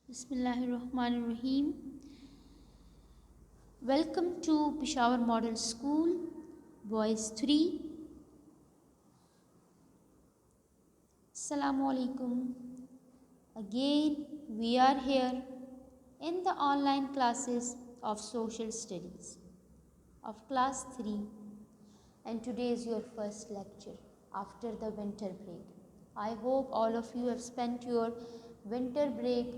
Bismillahirrahmanirrahim. Welcome to Peshawar Model School, Boys 3. Assalamu alaikum. Again, we are here in the online classes of Social Studies of Class 3, and today is your first lecture after the winter break. I hope all of you have spent your winter break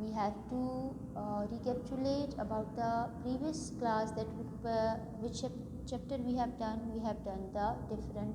we have to recapitulate about the previous class that which chapter we have done. We have done the different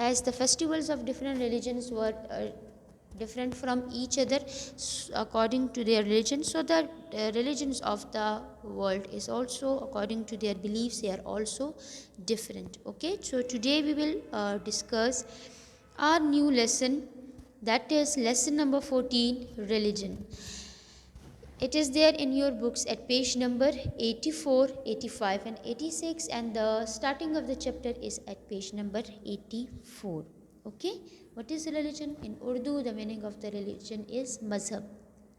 as the festivals of different religions were different from each other according to their religion, so the religions of the world is also according to their beliefs, they are also different. Okay, so today we will discuss our new lesson, that is lesson number 14, religion. It is there in your books at page number 84, 85 and 86, and the starting of the chapter is at page number 84. Okay, what is religion? In Urdu the meaning of the religion is mazhab.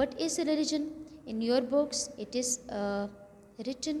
What is religion? In your books it is written.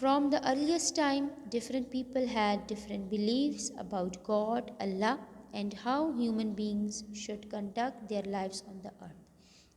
from the earliest time different people had different beliefs about God, Allah, and how human beings should conduct their lives on the earth.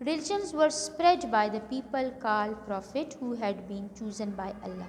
religions were spread by the people called prophet who had been chosen by Allah.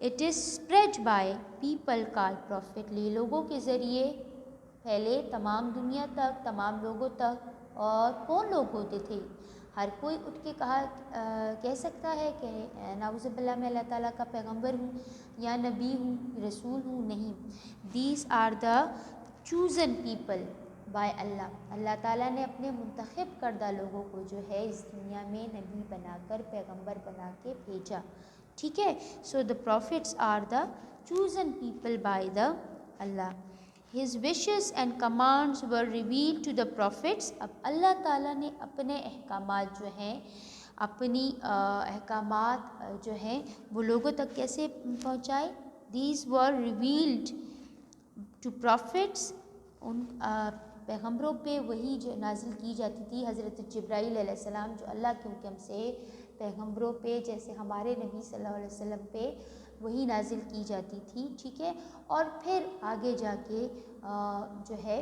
It is spread by people called prophet. یہ لوگوں کے ذریعے پھیلے تمام دنیا تک، تمام لوگوں تک. اور کون لوگ ہوتے تھے؟ ہر کوئی اٹھ کے کہہ سکتا ہے کہ نعوذ باللہ میں اللہ تعالیٰ کا پیغمبر ہوں یا نبی ہوں، رسول ہوں. نہیں. These are the chosen people by اللہ. اللہ تعالیٰ نے اپنے منتخب کردہ لوگوں کو جو ہے اس دنیا میں نبی بنا کر، پیغمبر بنا کے بھیجا. ٹھیک ہے. So the prophets are the chosen people by the Allah. His wishes and commands were revealed to the prophets. اب اللہ تعالیٰ نے اپنے احکامات جو ہیں، اپنی احکامات جو ہیں وہ لوگوں تک کیسے پہنچائے؟ These were revealed to prophets. ان پیغمبروں پہ وہی جو نازل کی جاتی تھی، حضرت جبرائیل علیہ السلام جو اللہ کے حکم سے پیغمبروں پہ، جیسے ہمارے نبی صلی اللہ علیہ وسلم پہ وہی نازل کی جاتی تھی. ٹھیک ہے. اور پھر آگے جا کے جو ہے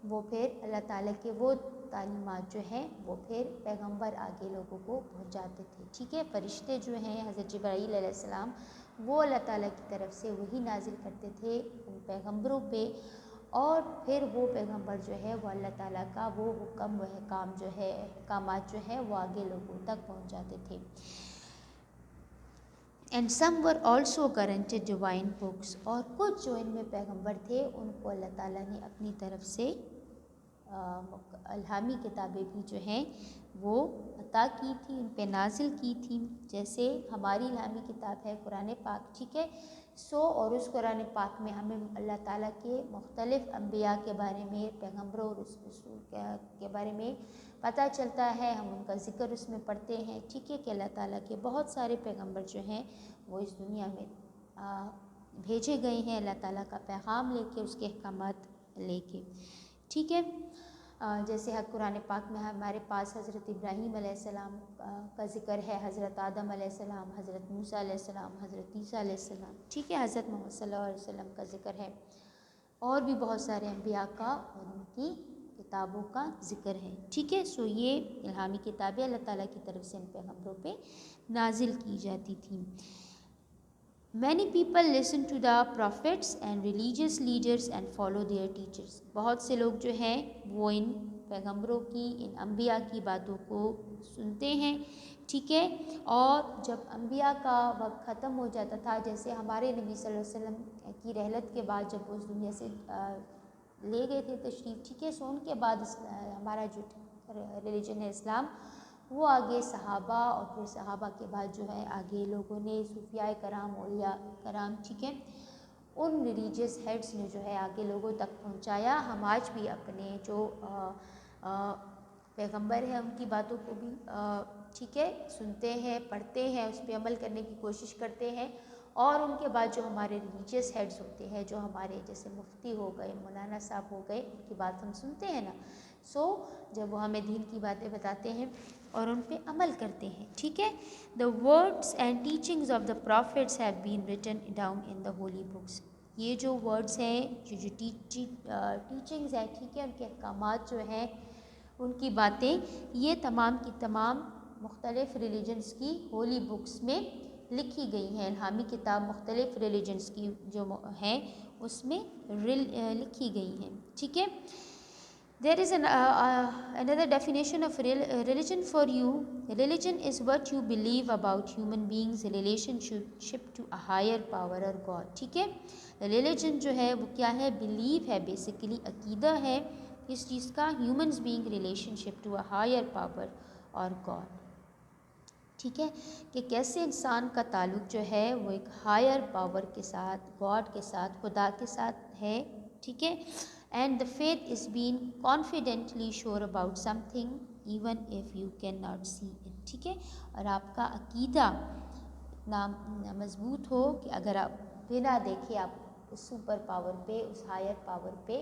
وہ پھر اللہ تعالیٰ کے وہ تعلیمات جو ہیں وہ پھر پیغمبر آگے لوگوں کو پہنچاتے تھے. ٹھیک ہے. فرشتے جو ہیں حضرت جبرائیل علیہ السلام وہ اللہ تعالیٰ کی طرف سے وہی نازل کرتے تھے ان پیغمبروں پہ، اور پھر وہ پیغمبر جو ہے وہ اللہ تعالیٰ کا وہ حکم، وہ احکامات جو ہے وہ آگے لوگوں تک پہنچاتے تھے. And some were also guaranteed divine books. اور کچھ جو ان میں پیغمبر تھے ان کو اللہ تعالیٰ نے اپنی طرف سے الہامی کتابیں بھی جو ہیں وہ عطا کی تھی، ان پہ نازل کی تھی. جیسے ہماری الہامی کتاب ہے قرآن پاک. ٹھیک ہے. اور اس قرآن پاک میں ہمیں اللہ تعالیٰ کے مختلف انبیاء کے بارے میں، پیغمبروں اور رسول کے بارے میں پتہ چلتا ہے. ہم ان کا ذکر اس میں پڑھتے ہیں. ٹھیک ہے. کہ اللہ تعالیٰ کے بہت سارے پیغمبر جو ہیں وہ اس دنیا میں بھیجے گئے ہیں اللہ تعالیٰ کا پیغام لے کے، اس کے احکامات لے کے. ٹھیک ہے. جیسے قرآن پاک میں ہمارے پاس حضرت ابراہیم علیہ السلام کا ذکر ہے، حضرت آدم علیہ السلام، حضرت موسیٰ علیہ السلام، حضرت عیسیٰ علیہ السلام. ٹھیک ہے. حضرت محمد صلی اللہ علیہ وسلم کا ذکر ہے، اور بھی بہت سارے انبیاء کا اور ان کی کتابوں کا ذکر ہے. ٹھیک ہے. یہ الہامی کتابیں اللہ تعالیٰ کی طرف سے ان پیغمبروں پہ نازل کی جاتی تھیں. Many people listen to the prophets and religious leaders and follow their teachers. بہت سے لوگ جو ہیں وہ ان پیغمبروں کی، ان انبیاء کی باتوں کو سنتے ہیں. ٹھیک ہے. اور جب انبیاء کا وقت ختم ہو جاتا تھا، جیسے ہمارے نبی صلی اللہ علیہ وسلم کی رحلت کے بعد جب وہ اس دنیا سے لے گئے تھے تشریف. ٹھیک ہے. ان کے بعد ہمارا جو ریلیجن ہے اسلام، وہ آگے صحابہ اور پھر صحابہ کے بعد جو ہے آگے لوگوں نے صوفیاء کرام، اولیاء کرام، ٹھیک ہے، ان ریلیجیس ہیڈس نے جو ہے آگے لوگوں تک پہنچایا. ہم آج بھی اپنے جو پیغمبر ہیں ان کی باتوں کو بھی ٹھیک ہے سنتے ہیں، پڑھتے ہیں، اس پہ عمل کرنے کی کوشش کرتے ہیں. اور ان کے بعد جو ہمارے ریلیجیس ہیڈس ہوتے ہیں، جو ہمارے جیسے مفتی ہو گئے، مولانا صاحب ہو گئے، ان کی بات ہم سنتے ہیں نا. جب وہ ہمیں دین کی باتیں بتاتے ہیں اور ان پہ عمل کرتے ہیں. ٹھیک ہے. The words and teachings of the prophets have been written down in the holy books. یہ جو ورڈز ہیں، جو ٹیچنگز ہیں، ٹھیک ہے، ان کے احکامات جو ہیں، ان کی باتیں، یہ تمام کی تمام مختلف ریلیجنس کی ہولی بکس میں لکھی گئی ہیں. الہامی کتاب مختلف ریلیجنس کی جو ہیں اس میں لکھی گئی ہیں. ٹھیک ہے. There is another definition of religion for you. Religion is what you believe about human beings' relationship to a higher power or God. ٹھیک ہے. Religion جو ہے وہ کیا ہے؟ belief ہے، بیسیکلی عقیدہ ہے اس چیز کا، humans being relationship to a higher power or God. ٹھیک ہے. کہ کیسے انسان کا تعلق جو ہے وہ ایک ہائر پاور کے ساتھ، گاڈ کے ساتھ، خدا کے ساتھ ہے. ٹھیک ہے. And the faith is being confidently sure about something even if you cannot see it. ٹھیک ہے. اور آپ کا عقیدہ اتنا مضبوط ہو کہ اگر آپ بنا دیکھے آپ اس سپر پاور پہ، اس ہائر پاور پہ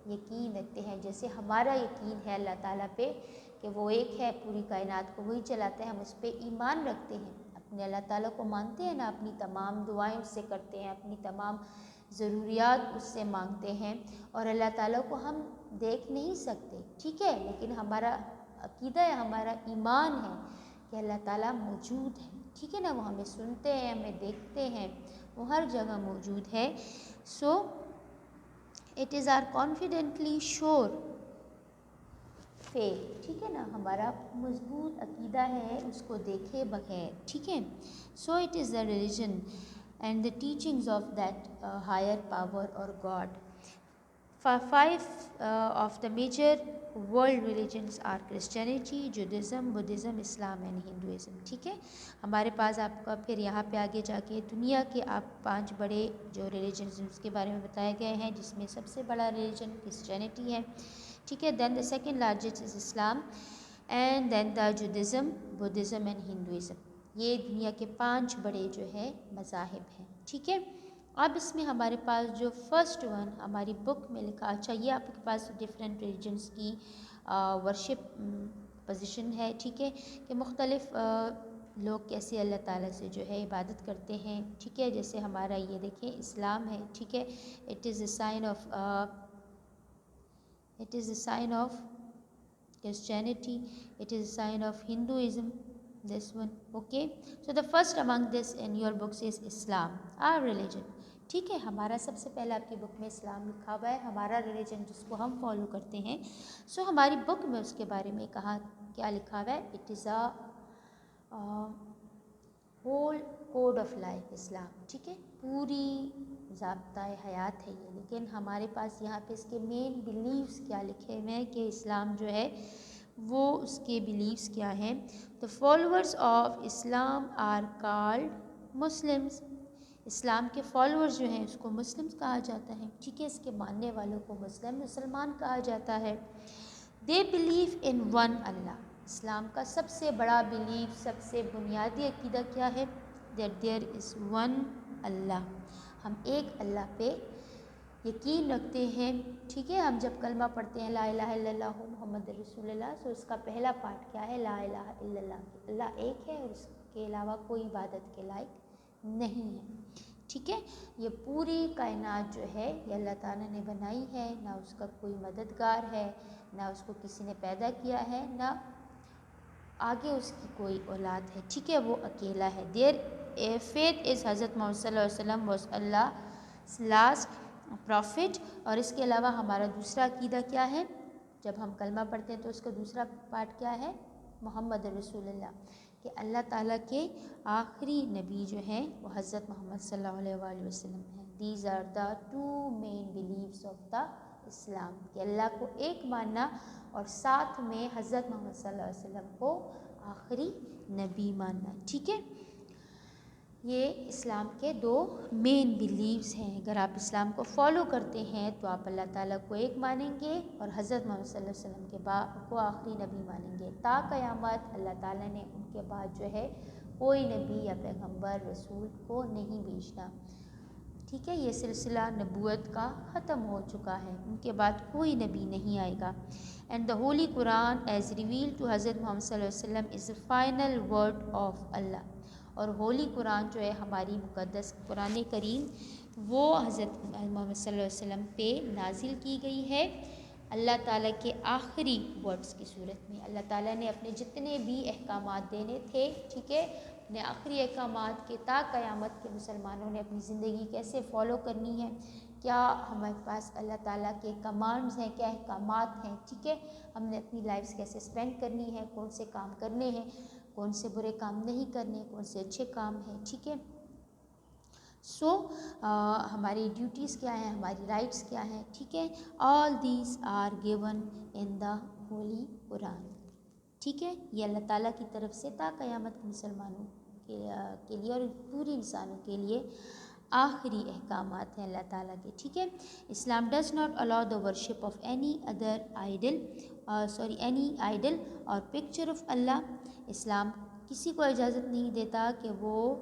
یقین رکھتے ہیں. جیسے ہمارا یقین ہے اللہ تعالیٰ پہ کہ وہ ایک ہے، پوری کائنات کو وہی چلاتے ہیں، ہم اس پہ ایمان رکھتے ہیں، اپنے اللہ تعالیٰ کو مانتے ہیں نا، اپنی تمام دعائیں اس سے کرتے ہیں، اپنی تمام ضروریات اس سے مانگتے ہیں. اور اللہ تعالیٰ کو ہم دیکھ نہیں سکتے. ٹھیک ہے. لیکن ہمارا عقیدہ ہے، ہمارا ایمان ہے کہ اللہ تعالیٰ موجود ہے. ٹھیک ہے نا. وہ ہمیں سنتے ہیں، ہمیں دیکھتے ہیں، وہ ہر جگہ موجود ہے. So it is our confidently sure faith. ٹھیک ہے نا, ہمارا مضبوط عقیدہ ہے اس کو دیکھے بغیر. ٹھیک ہے. So it is the religion and the teachings of that higher power اور God. Five of the major world religions are Christianity, Judaism, Buddhism, Islam and Hinduism. ٹھیک ہے. ہمارے پاس آپ کا پھر یہاں پہ آگے جا کے دنیا کے آپ 5 بڑے جو ریلیجنز اس کے بارے میں بتائے گئے ہیں, جس میں سب سے بڑا ریلیجن کرسچینٹی ہے. ٹھیک ہے. Then the second largest is Islam and then the Judaism, Buddhism and Hinduism. یہ دنیا کے 5 بڑے جو ہے مذاہب ہیں. ٹھیک ہے. اب اس میں ہمارے پاس جو فرسٹ ون ہماری بک میں لکھا, اچھا یہ آپ کے پاس ڈفرینٹ ریلیجنس کی ورشپ پوزیشن ہے. ٹھیک ہے, کہ مختلف لوگ کیسے اللہ تعالیٰ سے جو ہے عبادت کرتے ہیں. ٹھیک ہے. جیسے ہمارا یہ دیکھیں اسلام ہے. ٹھیک ہے. It is a sign of Christianity. It is a sign of Hinduism. This one. Okay. So the first among this in your books is Islam, our religion. ٹھیک ہے. ہمارا سب سے پہلے آپ کی بک میں اسلام لکھا ہوا ہے, ہمارا ریلیجن جس کو ہم فالو کرتے ہیں. سو ہماری بک میں اس کے بارے میں کہا کیا لکھا ہوا ہے. It is a whole code of life Islam. ٹھیک ہے. پوری ضابطۂ حیات ہے یہ. لیکن ہمارے پاس یہاں پہ اس کے مین بلیفس کیا لکھے ہوئے ہیں کہ اسلام جو ہے وہ اس کے بلیفس کیا ہیں. The followers of Islam are called Muslims. اسلام کے فالوورز جو ہیں اس کو مسلمس کہا جاتا ہے. ٹھیک ہے. اس کے ماننے والوں کو مسلمان کہا جاتا ہے. دے بلیو ان ون اللہ. اسلام کا سب سے بڑا بلیف, سب سے بنیادی عقیدہ کیا ہے؟ دیٹ دیر از ون اللہ. ہم ایک اللہ پہ یقین رکھتے ہیں. ٹھیک ہے. ہم جب کلمہ پڑھتے ہیں لا الہ الا اللہ محمد رسول اللہ, تو اس کا پہلا پارٹ کیا ہے؟ لا الہ الا اللہ. اللہ ایک ہے اور اس کے علاوہ کوئی عبادت کے لائق نہیں ہے. ٹھیک ہے. یہ پوری کائنات جو ہے یہ اللہ تعالیٰ نے بنائی ہے, نہ اس کا کوئی مددگار ہے, نہ اس کو کسی نے پیدا کیا ہے, نہ آگے اس کی کوئی اولاد ہے. ٹھیک ہے. وہ اکیلا ہے. دیر فیتھ از حضرت محمد صلی اللہ علیہ وسلم واز اللہ لاسٹ پروفٹ. اور اس کے علاوہ ہمارا دوسرا عقیدہ کیا ہے؟ جب ہم کلمہ پڑھتے ہیں تو اس کا دوسرا پارٹ کیا ہے؟ محمد رسول اللہ, کہ اللہ تعالیٰ کے آخری نبی جو ہیں وہ حضرت محمد صلی اللہ علیہ وآلہ وسلم ہیں. These are the 2 main beliefs of the Islam, کہ اللہ کو ایک ماننا اور ساتھ میں حضرت محمد صلی اللہ علیہ وسلم کو آخری نبی ماننا. ٹھیک ہے. یہ اسلام کے 2 مین بلیفس ہیں. اگر آپ اسلام کو فالو کرتے ہیں تو آپ اللہ تعالیٰ کو ایک مانیں گے اور حضرت محمد صلی اللہ علیہ وسلم کے بعد کو آخری نبی مانیں گے. تا قیامت اللہ تعالیٰ نے ان کے بعد جو ہے کوئی نبی یا پیغمبر رسول کو نہیں بھیجنا. ٹھیک ہے. یہ سلسلہ نبوت کا ختم ہو چکا ہے, ان کے بعد کوئی نبی نہیں آئے گا. And the holy Quran as revealed to حضرت محمد صلی اللہ علیہ وسلم is a final word of Allah. اور ہولی قرآن جو ہے ہماری مقدس قرآن کریم وہ حضرت محمد صلی اللہ علیہ وسلم پہ نازل کی گئی ہے اللہ تعالیٰ کے آخری ورڈز کی صورت میں. اللہ تعالیٰ نے اپنے جتنے بھی احکامات دینے تھے, ٹھیک ہے, اپنے آخری احکامات کے تا قیامت کے مسلمانوں نے اپنی زندگی کیسے فالو کرنی ہے, کیا ہمارے پاس اللہ تعالیٰ کے کمانڈز ہیں, کیا احکامات ہیں. ٹھیک ہے. ہم نے اپنی لائفز کیسے اسپینڈ کرنی ہے, کون سے کام کرنے ہیں, کون سے برے کام نہیں کرنے, کون سے اچھے کام ہیں. ٹھیک ہے. سو ہماری ڈیوٹیز کیا ہیں, ہماری رائٹس کیا ہیں. ٹھیک ہے. All these are given in the holy Quran. ٹھیک ہے. یہ اللہ تعالیٰ کی طرف سے تا قیامت کے مسلمانوں کے لیے اور پوری انسانوں کے لیے آخری احکامات ہیں اللہ تعالیٰ کے. ٹھیک ہے. Islam does not allow the worship of any other idol any idol or picture of Allah. اسلام کسی کو اجازت نہیں دیتا کہ وہ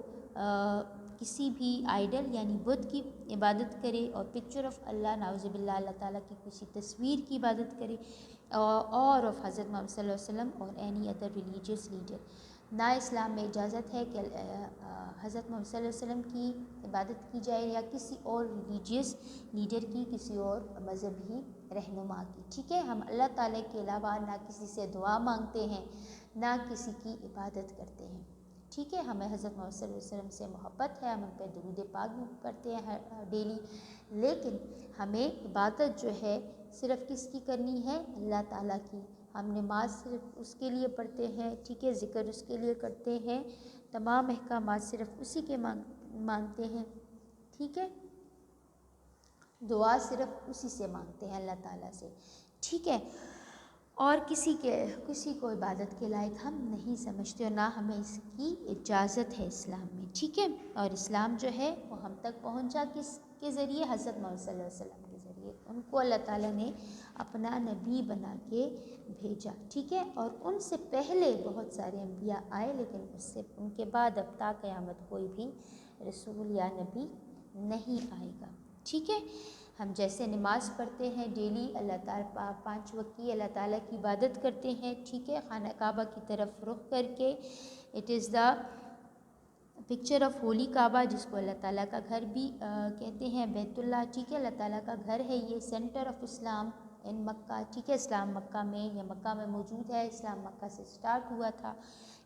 کسی بھی آئیڈل یعنی بت کی عبادت کرے اور پکچر آف اللہ نعوذ باللہ اللہ تعالیٰ کی کسی تصویر کی عبادت کرے, اور آف حضرت محمد صلی اللہ علیہ وسلم اور اینی ادر ریلیجیس لیڈر. نہ اسلام میں اجازت ہے کہ حضرت محمد صلی اللہ علیہ وسلم کی عبادت کی جائے یا کسی اور ریلیجیس لیڈر کی, کسی اور مذہبی رہنما کی. ٹھیک ہے. ہم اللہ تعالیٰ کے علاوہ نہ کسی سے دعا مانگتے ہیں, نہ کسی کی عبادت کرتے ہیں. ٹھیک ہے، ہمیں حضرت محمد صلی اللہ علیہ وسلم سے محبت ہے، ہم ان پہ درود پاک بھی پڑھتے ہیں ڈیلی، لیکن ہمیں عبادت جو ہے صرف کس کی کرنی ہے؟ اللہ تعالیٰ کی. ہم نماز صرف اس کے لیے پڑھتے ہیں، ٹھیک ہے، ذکر اس کے لیے کرتے ہیں، تمام احکامات صرف اسی کے مانتے ہیں، ٹھیک ہے، دعا صرف اسی سے مانگتے ہیں اللہ تعالیٰ سے، ٹھیک ہے، اور کسی کو عبادت کے لائق ہم نہیں سمجھتے اور نہ ہمیں اس کی اجازت ہے اسلام میں، ٹھیک ہے. اور اسلام جو ہے وہ ہم تک پہنچا کس کے ذریعے؟ حضرت محمد صلی اللہ علیہ وسلم کے ذریعے. ان کو اللہ تعالیٰ نے اپنا نبی بنا کے بھیجا، ٹھیک ہے، اور ان سے پہلے بہت سارے انبیاء آئے، لیکن ان کے بعد اب تا قیامت کوئی بھی رسول یا نبی نہیں آئے گا، ٹھیک ہے. ہم جیسے نماز پڑھتے ہیں ڈیلی، اللہ تعالیٰ 5 وقت کی اللہ تعالیٰ کی عبادت کرتے ہیں، ٹھیک ہے، خانہ کعبہ کی طرف رخ کر کے. It is the picture of holy Kaaba, جس کو اللہ تعالیٰ کا گھر بھی کہتے ہیں، بیت اللہ، ٹھیک ہے، اللہ تعالیٰ کا گھر ہے یہ، سینٹر آف اسلام ان مکہ، ٹھیک ہے. اسلام مکہ میں یا مکہ میں موجود ہے، اسلام مکہ سے سٹارٹ ہوا تھا،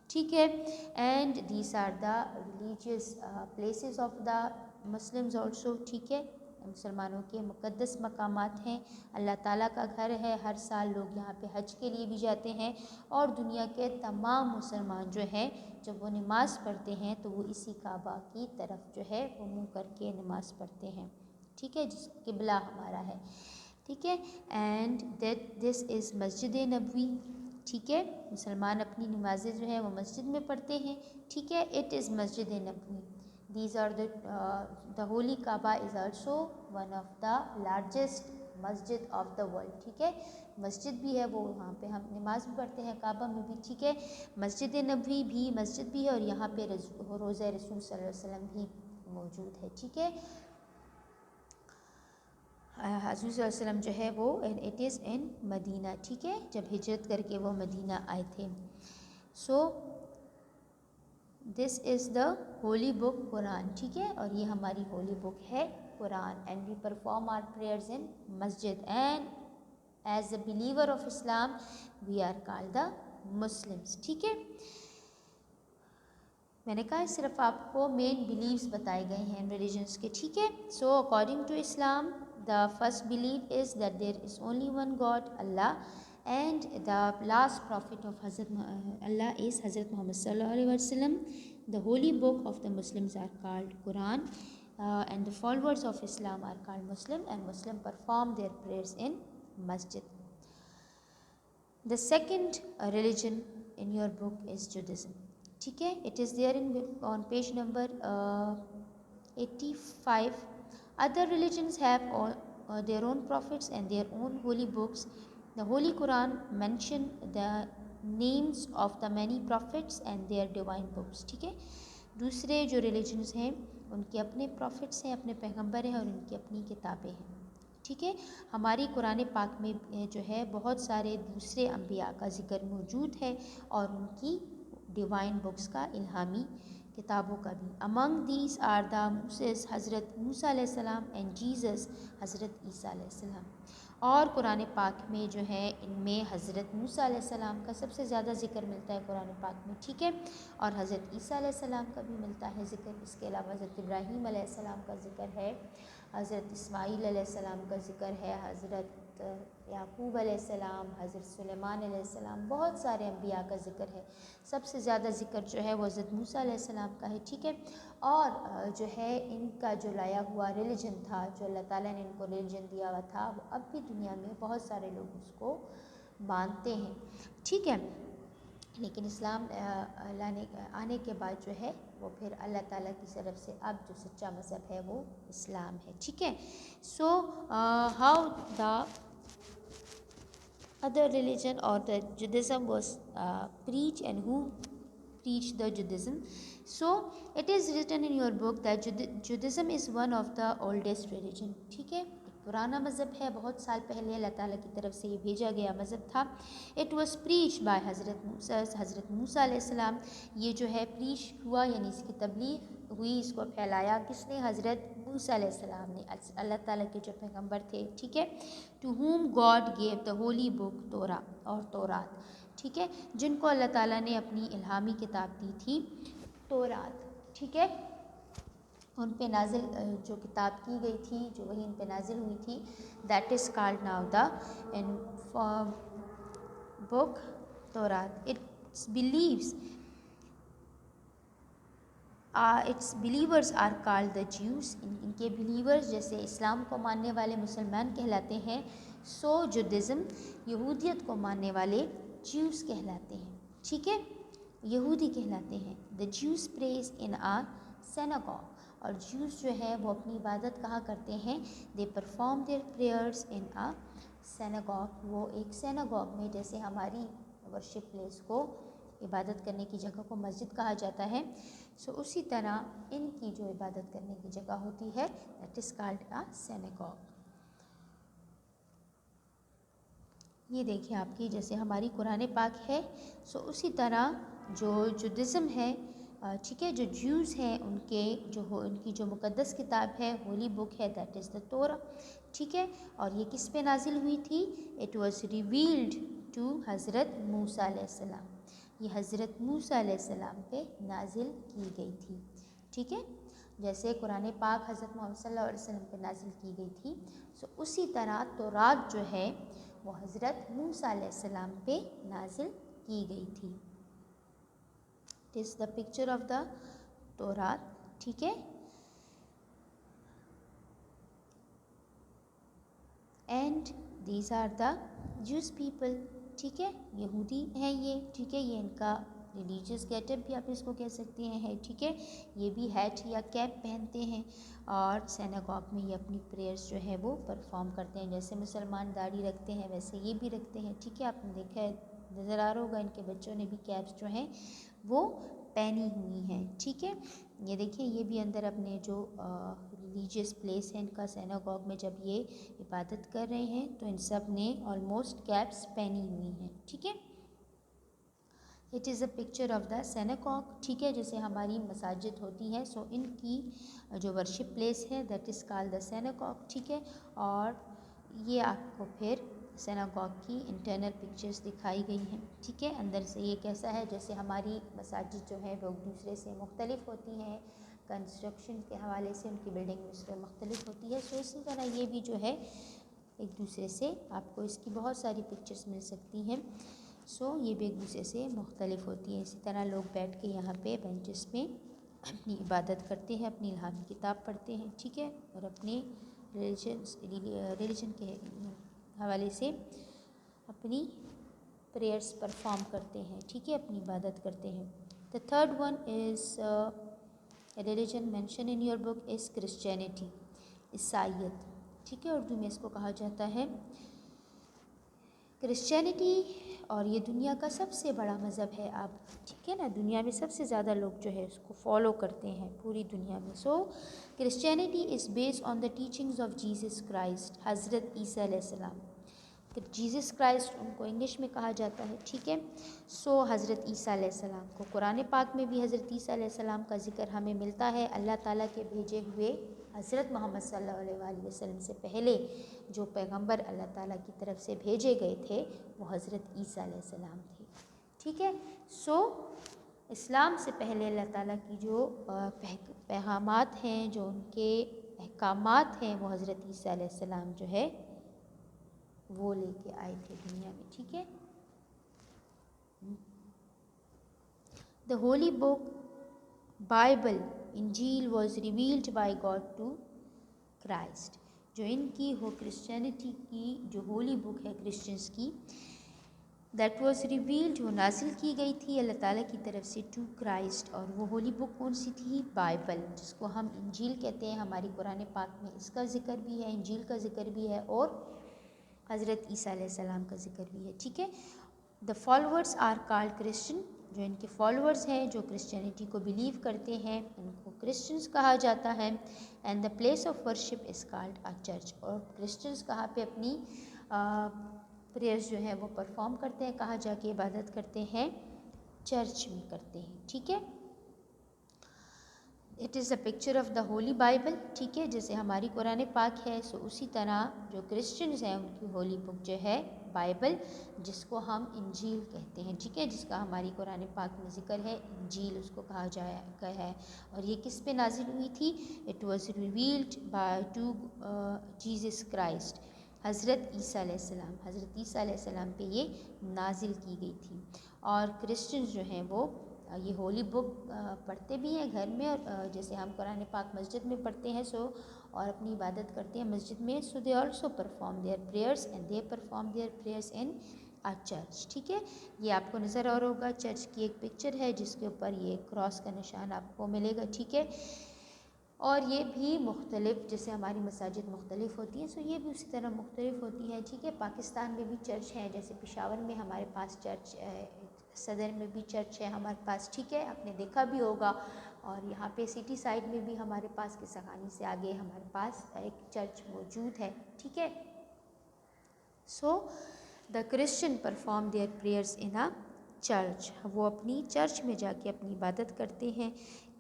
ٹھیک ہے. And these are the religious places of the Muslims also, ٹھیک ہے، مسلمانوں کے مقدس مقامات ہیں، اللہ تعالیٰ کا گھر ہے. ہر سال لوگ یہاں پہ حج کے لیے بھی جاتے ہیں، اور دنیا کے تمام مسلمان جو ہیں جب وہ نماز پڑھتے ہیں تو وہ اسی کعبہ کی طرف جو ہے وہ منہ کر کے نماز پڑھتے ہیں، ٹھیک ہے، جس قبلہ ہمارا ہے، ٹھیک ہے. اینڈ دس از مسجد نبوی، ٹھیک ہے، مسلمان اپنی نمازیں جو ہیں وہ مسجد میں پڑھتے ہیں، ٹھیک ہے. It is Masjid Nabawi. These are the holy Kaaba is also one of the largest Masjid of the world, ٹھیک ہے، مسجد بھی ہے وہ، وہاں پہ ہم نماز بھی پڑھتے ہیں کعبہ میں بھی، ٹھیک ہے. مسجد نبوی بھی مسجد بھی ہے، اور یہاں پہ روضہ رسول صلی اللہ علیہ وسلم بھی موجود ہے، ٹھیک ہے. حضور صلی اللہ علیہ وسلم جو ہے وہ اٹ از ان مدینہ، ٹھیک ہے، جب ہجرت کر کے وہ مدینہ آئے تھے. سو دس از دا ہولی بک قرآن، ٹھیک ہے، اور یہ ہماری ہولی بک ہے قرآن. And we perform our prayers in مسجد. And as a believer of Islam we are called the Muslims, ٹھیک ہے. میں نے کہا صرف آپ کو مین بلیوز بتائے گئے ہیں ریلیجنس کے، ٹھیک ہے. So according to Islam the first belief is that there is only one God, Allah, and the last prophet of Allah is Hazrat Muhammad sallallahu alaihi wasallam. The holy book of the Muslims are called Quran, and the followers of Islam are called Muslim, and Muslim perform their prayers in masjid. The second religion in your book is Judaism, ٹھیک ہے. It is there on page number 85. Other religions have their own prophets and their own holy books. The Holy Quran mention the names of the many prophets and their divine books, ٹھیک ہے. دوسرے جو religions ہیں ان کے اپنے prophets ہیں، اپنے پیغمبر ہیں، اور ان کی اپنی کتابیں ہیں، ٹھیک ہے. ہماری قرآن پاک میں جو ہے بہت سارے دوسرے انبیاء کا ذکر موجود ہے، اور ان کی ڈیوائن بکس کا، الہامی کتابوں کا بھی. امنگ دیز آر دا موسیز، حضرت موسیٰ علیہ السلام، اینڈ جیزس، حضرت عیسیٰ علیہ السلام. اور قرآن پاک میں جو ہے ان میں حضرت موسیٰ علیہ السلام کا سب سے زیادہ ذکر ملتا ہے قرآن پاک میں، ٹھیک ہے، اور حضرت عیسیٰ علیہ السلام کا بھی ملتا ہے ذکر. اس کے علاوہ حضرت ابراہیم علیہ السلام کا ذکر ہے، حضرت اسماعیل علیہ السلام کا ذکر ہے، حضرت یعقوب علیہ السلام، حضرت سلیمان علیہ السلام، بہت سارے انبیاء کا ذکر ہے. سب سے زیادہ ذکر جو ہے وہ حضرت موسیٰ علیہ السلام کا ہے، ٹھیک ہے. اور جو ہے ان کا جو لایا ہوا ریلیجن تھا، جو اللہ تعالیٰ نے ان کو ریلیجن دیا ہوا تھا، وہ اب بھی دنیا میں بہت سارے لوگ اس کو مانتے ہیں، ٹھیک ہے. لیکن اسلام آنے کے بعد جو ہے وہ پھر اللہ تعالیٰ کی طرف سے اب جو سچا مذہب ہے وہ اسلام ہے، ٹھیک ہے. So how the other religion or the Judaism was preached, and who preached the Judaism? So it is written in your book that Judaism is one of the oldest religion, ٹھیک ہے. پرانا مذہب ہے، بہت سال پہلے اللہ تعالیٰ کی طرف سے یہ بھیجا گیا مذہب تھا. اٹ واز پریچ بائی حضرت موسیٰ علیہ السلام. یہ جو ہے پریچ ہوا، یعنی اس کی تبلیغ ہوئی، اس کو پھیلایا کس نے؟ حضرت موسیٰ علیہ السلام نے، اللہ تعالیٰ کے جو پیغمبر تھے، ٹھیک ہے. To whom God gave the holy book Torah اور تورات، ٹھیک ہے، جن کو اللہ تعالیٰ نے اپنی الہامی کتاب دی تھی تورات، ٹھیک ہے، ان پہ نازل جو کتاب کی گئی تھی، جو وہی ان پہ نازل ہوئی تھی، that is called now the in book تورات. Its believers are called the Jews. ان کے بلیورز جیسے اسلام کو ماننے والے مسلمان کہلاتے ہیں، سو جودازم یہودیت کو ماننے والے جیوز کہلاتے ہیں، ٹھیک ہے، یہودی کہلاتے ہیں. The Jews praise in a synagogue. اور جیوز جو ہے وہ اپنی عبادت کہاں کرتے ہیں، دے perform their prayers in a synagogue. وہ ایک سیناگوگ میں، جیسے ہماری ورشپ پلیس کو، عبادت کرنے کی جگہ کو مسجد کہا جاتا ہے، سو اسی طرح ان کی جو عبادت کرنے کی جگہ ہوتی ہے that is called a synagogue. یہ دیکھیں آپ کی جیسے ہماری قرآن پاک ہے، سو اسی طرح جو جودازم ہے، ٹھیک ہے، جو جیوز ہیں ان کی جو مقدس کتاب ہے، ہولی بک ہے، دیٹ از دا تورا، ٹھیک ہے. اور یہ کس پہ نازل ہوئی تھی؟ اٹ واز ریویلڈ ٹو حضرت موسیٰ علیہ السلام. یہ حضرت موسیٰ علیہ السلام پہ نازل کی گئی تھی، ٹھیک ہے. جیسے قرآن پاک حضرت محمد صلی اللہ علیہ وسلم پہ نازل کی گئی تھی، سو اسی طرح تورات جو ہے وہ حضرت موسیٰ علیہ السلام پہ نازل کی گئی تھی. It is the picture of the تورات، ٹھیک ہے. And these are the Jews people, ٹھیک ہے، یہودی ہیں یہ، ٹھیک ہے. یہ ان کا ریلیجیس گیٹ اپ بھی آپ اس کو کہہ سکتے ہیں ہے، ٹھیک ہے. یہ بھی ہیٹ یا کیپ پہنتے ہیں اور سیناگوگ میں یہ اپنی پریئرس جو ہے وہ پرفارم کرتے ہیں. جیسے مسلمان داڑھی رکھتے ہیں ویسے یہ بھی رکھتے ہیں، ٹھیک ہے. آپ نے دیکھا ہے، نظر آ رہا ہوگا ان کے بچوں نے بھی کیپس جو ہیں وہ پہنی ہوئی ہیں، ٹھیک ہے. یہ دیکھیں، یہ بھی اندر اپنے جو ریلیجیس پلیس ہے ان کا سیناگوگ میں جب یہ عبادت کر رہے ہیں تو ان سب نے آلموسٹ کیپس پہنی ہوئی ہیں، ٹھیک ہے. It is a picture of the synagogue, ٹھیک ہے. جیسے ہماری مساجد ہوتی ہے، سو ان کی جو ورشپ پلیس ہے that is called the synagogue, ٹھیک ہے. اور یہ آپ کو پھر سیناگوگ کی انٹرنل پکچرز دکھائی گئی ہیں، ٹھیک ہے. اندر سے یہ کیسا ہے، جیسے ہماری مساجد جو ہے وہ ایک دوسرے سے مختلف ہوتی ہیں، کنسٹرکشن کے حوالے سے ان کی بلڈنگ مختلف ہوتی ہے، سو اسی طرح یہ بھی جو ہے ایک دوسرے سے آپ کو اس کی بہت ساری پکچرز مل سکتی ہیں. سو یہ بھی ایک دوسرے سے مختلف ہوتی ہیں. اسی طرح لوگ بیٹھ کے یہاں پہ بینچز میں اپنی عبادت کرتے ہیں، اپنی الہامی کتاب پڑھتے ہیں، ٹھیک ہے، اور اپنے ریلیجن کے حوالے سے اپنی پریئرس پرفارم کرتے ہیں، ٹھیک ہے، اپنی عبادت کرتے ہیں. The third one is religion mention in your book is Christianity, عیسائیت، ٹھیک ہے. اردو میں اس کو کہا جاتا ہے کرسچینٹی، اور یہ دنیا کا سب سے بڑا مذہب ہے اب، ٹھیک ہے نا. دنیا میں سب سے زیادہ لوگ جو ہے اس کو فالو کرتے ہیں پوری دنیا میں. So Christianity is based on the teachings of Jesus Christ, حضرت عیسیٰ علیہ السلام. جیزس کرائسٹ ان کو انگلش میں کہا جاتا ہے، ٹھیک ہے. سو حضرت عیسیٰ علیہ السلام کو قرآن پاک میں بھی حضرت عیسیٰ علیہ السلام کا ذکر ہمیں ملتا ہے. اللہ تعالیٰ کے بھیجے ہوئے حضرت محمد صلی اللہ علیہ وآلہ وسلم سے پہلے جو پیغمبر اللہ تعالیٰ کی طرف سے بھیجے گئے تھے وہ حضرت عیسیٰ علیہ السلام تھے، ٹھیک ہے. سو اسلام سے پہلے اللہ تعالیٰ کی جو پیغامات ہیں، جو ان کے احکامات ہیں، وہ حضرت عیسیٰ علیہ السلام جو ہے وہ لے کے آئے تھے دنیا میں، ٹھیک ہے. دا ہولی بک بائبل انجیل was revealed by God to Christ. جو ان کی ہو کرسچینٹی کی جو ہولی بک ہے کرسچنس کی، دیٹ واز ریویلڈ، وہ نازل کی گئی تھی اللہ تعالیٰ کی طرف سے ٹو کرائسٹ. اور وہ ہولی بک کون سی تھی؟ بائبل، جس کو ہم انجیل کہتے ہیں. ہماری قرآن پاک میں اس کا ذکر بھی ہے، انجیل کا ذکر بھی ہے، اور حضرت عیسیٰ علیہ السلام کا ذکر بھی ہے، ٹھیک ہے. دا فالوورس آر کالڈ کرسچن. جو ان کے فالوورس ہیں، جو کرسچینٹی کو بلیو کرتے ہیں، ان کو کرسچنس کہا جاتا ہے. And the place of worship is called a church. اور کرسچنس کہاں پہ اپنی پریئرز جو ہیں وہ پرفارم کرتے ہیں، کہاں جا کے عبادت کرتے ہیں؟ چرچ میں کرتے ہیں، ٹھیک ہے. It is a picture of the holy Bible. ٹھیک ہے, جیسے ہماری قرآن پاک ہے سو اسی طرح جو کرسچنز ہیں ان کی ہولی بک جو ہے بائبل, جس کو ہم انجیل کہتے ہیں. ٹھیک ہے, جس کا ہماری قرآن پاک میں ذکر ہے, انجیل اس کو کہا جایا ہے. اور یہ کس پہ نازل ہوئی تھی؟ It was revealed by two Jesus Christ, حضرت عیسیٰ علیہ السلام. حضرت عیسیٰ علیہ السلام پہ یہ نازل کی گئی تھی. اور کرسچنز جو ہیں وہ یہ ہولی بک پڑھتے بھی ہیں گھر میں, اور جیسے ہم قرآن پاک مسجد میں پڑھتے ہیں سو اور اپنی عبادت کرتے ہیں مسجد میں, so they also perform their prayers and they perform their prayers in a church. ٹھیک ہے, یہ آپ کو نظر آ رہا ہوگا, چرچ کی ایک پکچر ہے جس کے اوپر یہ کراس کا نشان آپ کو ملے گا. ٹھیک ہے, اور یہ بھی مختلف, جیسے ہماری مساجد مختلف ہوتی ہیں سو یہ بھی اسی طرح مختلف ہوتی ہے. ٹھیک ہے, پاکستان میں بھی چرچ ہیں, جیسے پشاور میں ہمارے پاس چرچ ہے, صدر میں بھی چرچ ہے ہمارے پاس. ٹھیک ہے, آپ نے دیکھا بھی ہوگا. اور یہاں پہ سٹی سائڈ میں بھی ہمارے پاس کساخانی سے آگے ہمارے پاس ایک چرچ موجود ہے. ٹھیک ہے, so the Christian perform their prayers in a church, وہ اپنی چرچ میں جا کے اپنی عبادت کرتے ہیں.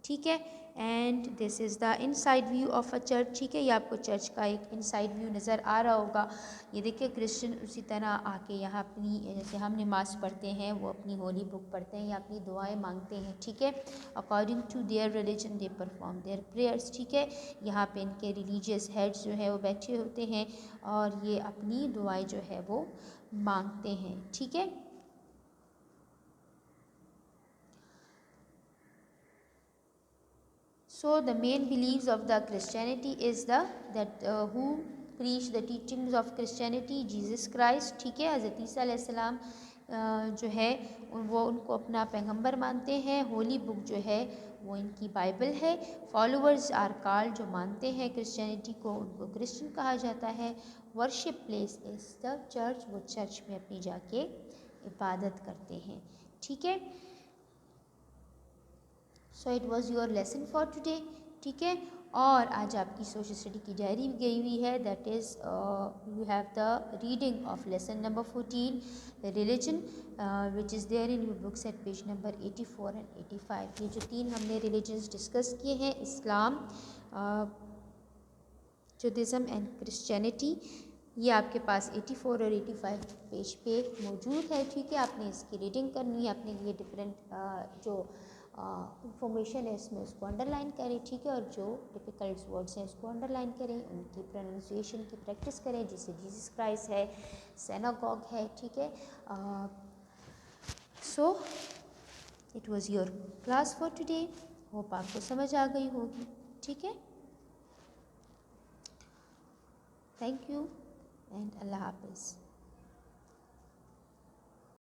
ٹھیک ہے, and this is the inside view of a church. ٹھیک ہے, یہ آپ کو چرچ کا ایک ان سائڈ ویو نظر آ رہا ہوگا. یہ دیکھیں کرسچن اسی طرح آ کے یہاں اپنی, جیسے ہم نماز پڑھتے ہیں وہ اپنی ہولی بک پڑھتے ہیں یا اپنی دعائیں مانگتے ہیں. ٹھیک ہے, according to their religion they perform their prayers. ٹھیک ہے, یہاں پہ ان کے ریلیجیس ہیڈس جو ہے وہ بیٹھے ہوتے ہیں اور یہ اپنی دعائیں جو ہے وہ مانگتے ہیں. ٹھیک ہے, so the main beliefs of the Christianity is that who preach the teachings of Christianity, Jesus Christ. ٹھیک ہے, حضرت عیسیٰ علیہ السلام جو ہے وہ ان کو اپنا پیغمبر مانتے ہیں. ہولی بک جو ہے وہ ان کی بائبل ہے. فالوورز آر کال, جو مانتے ہیں کرسچینٹی کو ان کو کرسچن کہا جاتا ہے. Worship place is the church, وہ چرچ میں اپنی جا کے عبادت کرتے ہیں. ٹھیک ہے, so it was your lesson for today. ٹھیک ہے, اور آج آپ کی سوشل اسٹڈی کی ڈائری بھی گئی ہوئی ہے, that is you have the reading of lesson number 14 religion which is there in your books at page number 84 and 85. یہ جو 3 ہم نے ریلیجنس ڈسکس کیے ہیں, اسلام, جودھزم اینڈ کرسچینٹی, یہ آپ کے پاس 84 اور 85 پیج پہ موجود ہے. ٹھیک ہے, آپ نے اس کی ریڈنگ کرنی ہے, اپنے لیے ڈفرینٹ جو انفارمیشن ہے اس میں اس کو انڈر لائن کریں. ٹھیک ہے, اور جو ڈفیکلٹس ورڈس ہیں اس کو انڈر لائن کریں, ان کی پروننسیشن کی پریکٹس کریں, جیسے جیسس کرائسٹ ہے, سیناگوگ ہے. ٹھیک ہے, so it was your class for today. Hope آپ کو سمجھ آ گئی ہوگی. ٹھیک ہے, تھینک یو اینڈ اللہ حافظ.